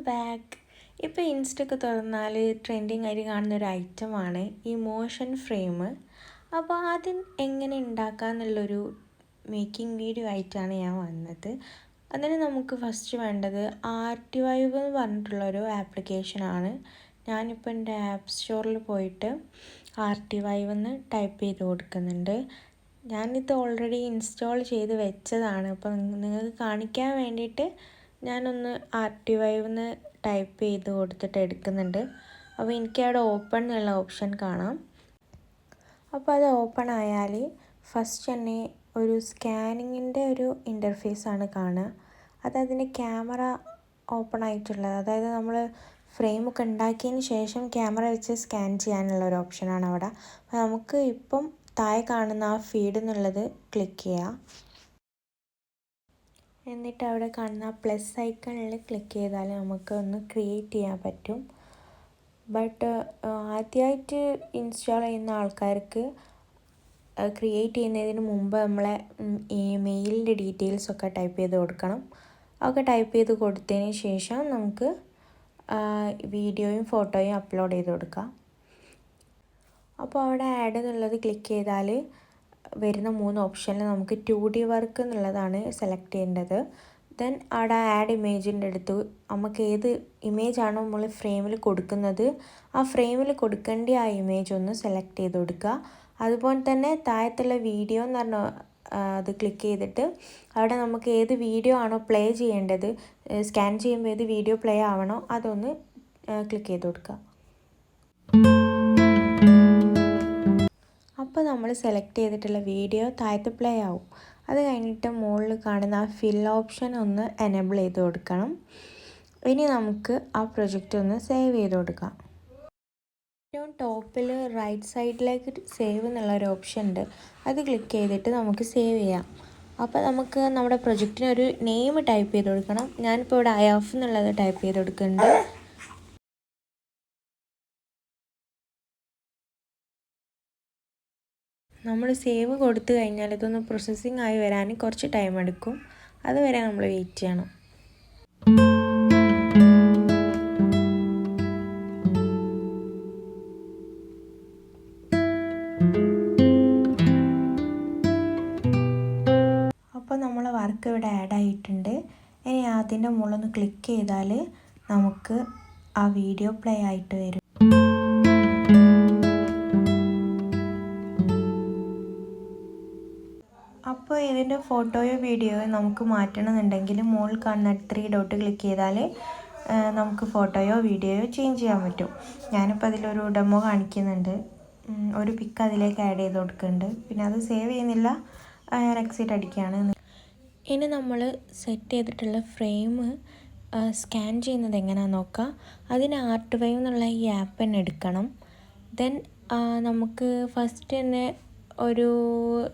Back. ഇപ്പോൾ ഇൻസ്റ്റൊക്കെ തുറന്നാൽ trending ആയിട്ട് കാണുന്നൊരു ഐറ്റമാണ് ഈ മോഷൻ ഫ്രെയിം. അപ്പോൾ ആദ്യം എങ്ങനെ ഉണ്ടാക്കാമെന്നുള്ളൊരു മേക്കിംഗ് വീഡിയോ ആയിട്ടാണ് ഞാൻ വന്നത്. അതിന് നമുക്ക് ഫസ്റ്റ് വേണ്ടത് ആർട്ടിവൈവ് എന്ന് പറഞ്ഞിട്ടുള്ളൊരു ആപ്ലിക്കേഷനാണ്. ഞാനിപ്പോൾ എൻ്റെ ആപ്പ് സ്റ്റോറിൽ പോയിട്ട് ആർട്ടിവൈവ് എന്ന് ടൈപ്പ് ചെയ്ത് കൊടുക്കുന്നുണ്ട്. ഞാനിത് ഓൾറെഡി ഇൻസ്റ്റാൾ ചെയ്ത് വെച്ചതാണ്. അപ്പോൾ നിങ്ങൾക്ക് കാണിക്കാൻ വേണ്ടിയിട്ട് ഞാനൊന്ന് ആർട്ടിവൈവ് എന്ന് ടൈപ്പ് ചെയ്ത് കൊടുത്തിട്ട് എടുക്കുന്നുണ്ട്. അപ്പോൾ എനിക്കവിടെ ഓപ്പൺ എന്നുള്ള ഓപ്ഷൻ കാണാം. അപ്പോൾ അത് ഓപ്പൺ ആയാൽ ഫസ്റ്റ് തന്നെ ഒരു സ്കാനിങ്ങിൻ്റെ ഒരു ഇൻ്റർഫേസാണ് കാണുക. അതതിൻ്റെ ക്യാമറ ഓപ്പൺ ആയിട്ടുള്ളത്, അതായത് നമ്മൾ ഫ്രെയിമൊക്കെ ഉണ്ടാക്കിയതിന് ശേഷം ക്യാമറ വെച്ച് സ്കാൻ ചെയ്യാനുള്ള ഒരു ഓപ്ഷനാണ് അവിടെ. അപ്പോൾ നമുക്ക് ഇപ്പം താഴെ കാണുന്ന ആ ഫീഡ് എന്നുള്ളത് ക്ലിക്ക് ചെയ്യാം. എന്നിട്ട് അവിടെ കാണുന്ന പ്ലസ് ഐക്കണിൽ ക്ലിക്ക് ചെയ്താൽ നമുക്ക് ഒന്ന് ക്രിയേറ്റ് ചെയ്യാൻ പറ്റും. ബട്ട് ആദ്യമായിട്ട് ഇൻസ്റ്റാൾ ചെയ്യുന്ന ആൾക്കാർക്ക് ക്രിയേറ്റ് ചെയ്യുന്നതിന് മുമ്പ് നമ്മളെ മെയിലിൻ്റെ ഡീറ്റെയിൽസൊക്കെ ടൈപ്പ് ചെയ്ത് കൊടുക്കണം. അതൊക്കെ ടൈപ്പ് ചെയ്ത് കൊടുത്തതിന് ശേഷം നമുക്ക് വീഡിയോയും ഫോട്ടോയും അപ്ലോഡ് ചെയ്ത് കൊടുക്കാം. അപ്പോൾ അവിടെ ആഡ് എന്നുള്ളത് ക്ലിക്ക് ചെയ്താൽ വരുന്ന 3 ഓപ്ഷനിൽ നമുക്ക് 2D വർക്ക് എന്നുള്ളതാണ് സെലക്ട് ചെയ്യേണ്ടത്. ദെൻ അവിടെ ആഡ് ഇമേജിൻ്റെ അടുത്ത് നമുക്ക് ഏത് ഇമേജാണോ നമ്മൾ ഫ്രെയിമിൽ കൊടുക്കുന്നത് ആ ഫ്രെയിമിൽ കൊടുക്കേണ്ട ആ ഇമേജ് ഒന്ന് സെലക്ട് ചെയ്ത് കൊടുക്കുക. അതുപോലെ തന്നെ താഴത്തുള്ള വീഡിയോ എന്ന് പറഞ്ഞ അത് ക്ലിക്ക് ചെയ്തിട്ട് അവിടെ നമുക്ക് ഏത് വീഡിയോ ആണോ പ്ലേ ചെയ്യേണ്ടത്, സ്കാൻ ചെയ്യുമ്പോൾ ഏത് വീഡിയോ പ്ലേ ആവണോ അതൊന്ന് ക്ലിക്ക് ചെയ്ത് കൊടുക്കുക. അപ്പോൾ നമ്മൾ സെലക്ട് ചെയ്തിട്ടുള്ള വീഡിയോ താഴത്ത് പ്ലേ ആവും. അത് കഴിഞ്ഞിട്ട് മുകളിൽ കാണുന്ന ആ ഫിൽ ഓപ്ഷൻ ഒന്ന് എനേബിൾ ചെയ്ത് കൊടുക്കണം. ഇനി നമുക്ക് ആ പ്രൊജക്റ്റ് ഒന്ന് സേവ് ചെയ്ത് കൊടുക്കാം. ഏറ്റവും ടോപ്പിൽ റൈറ്റ് സൈഡിലേക്ക് സേവ് എന്നുള്ളൊരു ഓപ്ഷൻ ഉണ്ട്. അത് ക്ലിക്ക് ചെയ്തിട്ട് നമുക്ക് സേവ് ചെയ്യാം. അപ്പോൾ നമുക്ക് നമ്മുടെ പ്രൊജക്റ്റിനൊരു നെയിം ടൈപ്പ് ചെയ്ത് കൊടുക്കണം. ഞാനിപ്പോൾ ഇവിടെ IF എന്നുള്ളത് ടൈപ്പ് ചെയ്ത് കൊടുക്കുന്നുണ്ട്. നമ്മൾ സേവ് കൊടുത്തു കഴിഞ്ഞാൽ ഇതൊന്ന് പ്രോസസ്സിങ് ആയി വരാൻ കുറച്ച് ടൈം എടുക്കും. അതുവരെ നമ്മൾ വെയിറ്റ് ചെയ്യണം. അപ്പോൾ നമ്മളെ വർക്ക് ഇവിടെ ആഡ് ആയിട്ടുണ്ട്. ഇനി അതിൻ്റെ മുകളിലൊന്ന് ക്ലിക്ക് ചെയ്താൽ നമുക്ക് ആ വീഡിയോ പ്ലേ ആയിട്ട് വരും. അപ്പോൾ ഇതിൻ്റെ ഫോട്ടോയോ വീഡിയോയോ നമുക്ക് മാറ്റണമെന്നുണ്ടെങ്കിൽ മുകളിൽ കാണുന്ന 3 ഡോട്ട് ക്ലിക്ക് ചെയ്താൽ നമുക്ക് ഫോട്ടോയോ വീഡിയോയോ ചേഞ്ച് ചെയ്യാൻ പറ്റും. ഞാനിപ്പോൾ അതിലൊരു ഡെമോ കാണിക്കുന്നുണ്ട്. ഒരു പിക്ക് അതിലേക്ക് ആഡ് ചെയ്ത് കൊടുക്കുന്നുണ്ട്. പിന്നെ അത് സേവ് ചെയ്യുന്നില്ല, ഞാൻ എക്സിറ്റ് അടിക്കുകയാണ്. ഇനി നമ്മൾ സെറ്റ് ചെയ്തിട്ടുള്ള ഫ്രെയിം സ്കാൻ ചെയ്യുന്നത് എങ്ങനെയാണെന്ന് നോക്കാം. അതിന് ആർട്ടിവൈവ് എന്നുള്ള ഈ ആപ്പ് തന്നെ എടുക്കണം. ദെൻ നമുക്ക് ഫസ്റ്റ് തന്നെ ഒരു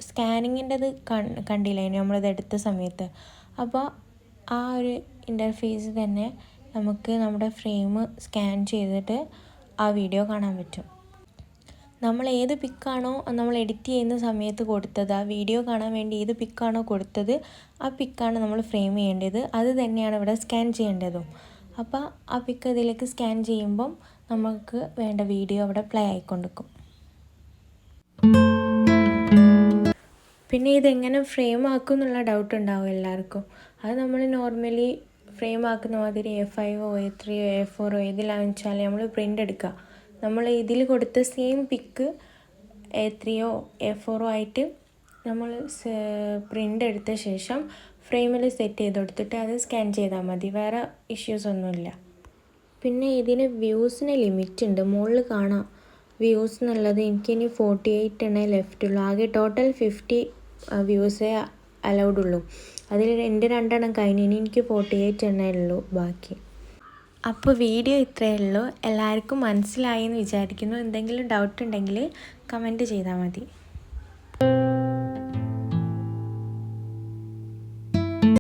സ്കാനിങ്ങിൻ്റെത് കണ്ടില്ലേ നമ്മളിത് എടുത്ത സമയത്ത്. അപ്പോൾ ആ ഒരു ഇൻ്റർഫേസ് തന്നെ നമുക്ക് നമ്മുടെ ഫ്രെയിം സ്കാൻ ചെയ്തിട്ട് ആ വീഡിയോ കാണാൻ പറ്റും. നമ്മൾ ഏത് പിക്കാണോ നമ്മൾ എഡിറ്റ് ചെയ്യുന്ന സമയത്ത് കൊടുത്തത്, ആ വീഡിയോ കാണാൻ വേണ്ടി ഏത് പിക്കാണോ കൊടുത്തത് ആ പിക്കാണ് നമ്മൾ ഫ്രെയിം ചെയ്യേണ്ടത്. അത് തന്നെയാണ് ഇവിടെ സ്കാൻ ചെയ്യേണ്ടതും. അപ്പോൾ ആ പിക്ക് ഇതിലേക്ക് സ്കാൻ ചെയ്യുമ്പം നമുക്ക് വേണ്ട വീഡിയോ അവിടെ പ്ലേ ആയിക്കൊണ്ടിരിക്കും. പിന്നെ ഇതെങ്ങനെ ഫ്രെയിം ആക്കും എന്നുള്ള ഡൗട്ട് ഉണ്ടാവും എല്ലാവർക്കും. അത് നമ്മൾ നോർമലി ഫ്രെയിം ആക്കുന്ന മാതിരി A5 A3 A4 ഏതിലാണെന്ന് വെച്ചാൽ നമ്മൾ പ്രിൻ്റ് എടുക്കുക. നമ്മൾ ഇതിൽ കൊടുത്ത സെയിം പിക്ക് A3 A4 ആയിട്ട് നമ്മൾ പ്രിൻ്റ് എടുത്ത ശേഷം ഫ്രെയിമിൽ സെറ്റ് ചെയ്ത് കൊടുത്തിട്ട് അത് സ്കാൻ ചെയ്താൽ മതി. വേറെ ഇഷ്യൂസ് ഒന്നുമില്ല. പിന്നെ ഇതിന് വ്യൂസിന് ലിമിറ്റ് ഉണ്ട്. മുകളിൽ കാണാം വ്യൂസ് എന്നുള്ളത്. എനിക്കിനി 48 എണ്ണേ ലെഫ്റ്റുള്ളൂ. ആകെ ടോട്ടൽ 50 വ്യൂസേ അലൗഡ് ഉള്ളൂ. അതിൽ എൻ്റെ 2 എണ്ണം കഴിഞ്ഞ് ഇനി എനിക്ക് 48 എണ്ണേ ഉള്ളൂ ബാക്കി. അപ്പോൾ വീഡിയോ ഇത്രയേ ഉള്ളൂ. എല്ലാവർക്കും മനസ്സിലായി എന്ന് വിചാരിക്കുന്നു. എന്തെങ്കിലും ഡൗട്ട് ഉണ്ടെങ്കിൽ കമൻറ്റ് ചെയ്താൽ മതി.